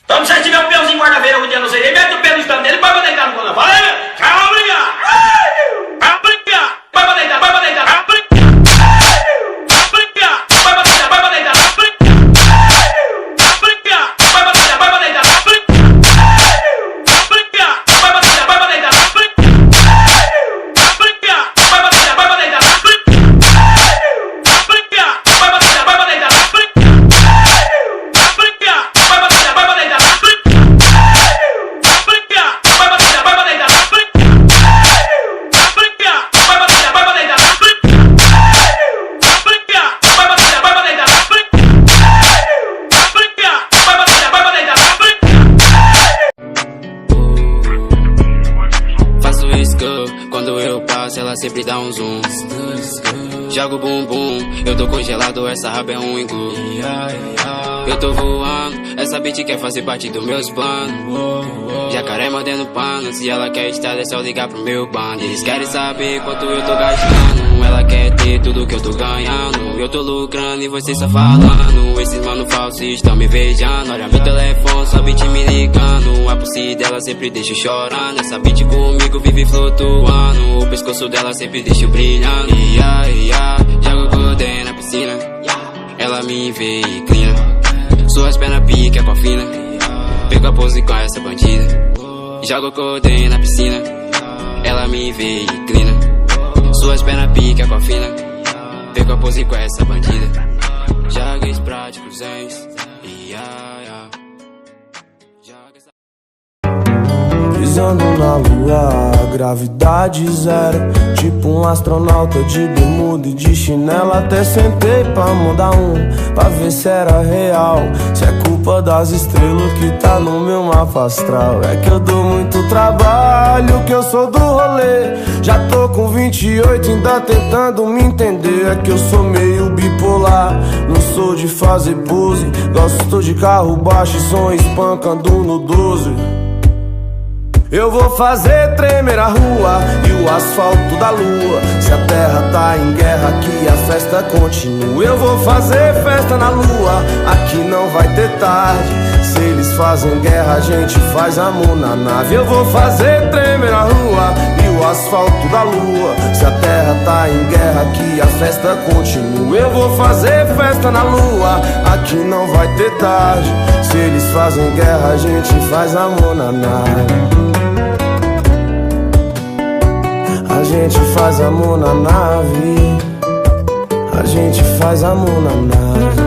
Então se você tiver um peãozinho guarda-feira um dia, não sei nem, mete o pé no stand dele, vai pra deitar no colo. Fala aí, tchau, obrigado. Tchau, obrigado. Vai pra deitar, vai pra deitar. Tchau, obrigado. Vai pra deitar, vai pra deitar. Tchau, obrigado. Vai pra deitar, vai pra deitar. Tchau, obrigado. Vai pra deitar, vai pra deitar. Tchau, obrigado. Vai pra deitar, vai pra deitar. Tchau, obrigado. Vai pra deitar, vai pra deitar. Tchau, quando eu passo, ela sempre dá um zoom. Jogo bumbum, eu tô congelado, essa raba é um englu. Eu tô voando, essa bitch quer fazer parte dos meus planos. Jacaré mordendo pano, se ela quer estar é só ligar pro meu bando. Eles querem saber quanto eu tô gastando, ela quer ter tudo que eu tô ganhando. Eu tô lucrando e vocês só falando. Esses mano falsos estão me invejando. Olha meu telefone, só bitch me ligando. A pulse dela sempre deixa chorando. Essa bitch comigo vive flutuando. O pescoço dela sempre deixa brilhando. Jogo codeia na piscina, ela me vê e inclina. Suas pernas pica com a fina, pego a pose com essa bandida. Jogo codeia na piscina, ela me vê e inclina. Suas pernas pica com a fina, pego a pose com essa bandida. Jogues práticos, ens, Pisando na lua, gravidade zero. Tipo um astronauta de bermuda e de chinela. Até sentei pra mandar pra ver se era real. Se é culpa das estrelas que tá no meu mapa astral. É que eu dou muito trabalho, que eu sou do rolê. Já tô com 28, ainda tentando me entender. É que eu sou meio bipolar, não sou de fazer pose. Gosto de carro baixo e som espancando no 12. Eu vou fazer tremer a rua e o asfalto da lua. Se a terra tá em guerra, aqui a festa continua. Eu vou fazer festa na lua, aqui não vai ter tarde. Se eles fazem guerra, a gente faz amor na nave. Eu vou fazer tremer a rua e o asfalto da lua. Se a terra tá em guerra, aqui a festa continua. Eu vou fazer festa na lua, aqui não vai ter tarde. Se eles fazem guerra, a gente faz amor na nave. A gente faz amor na nave. A gente faz amor na nave.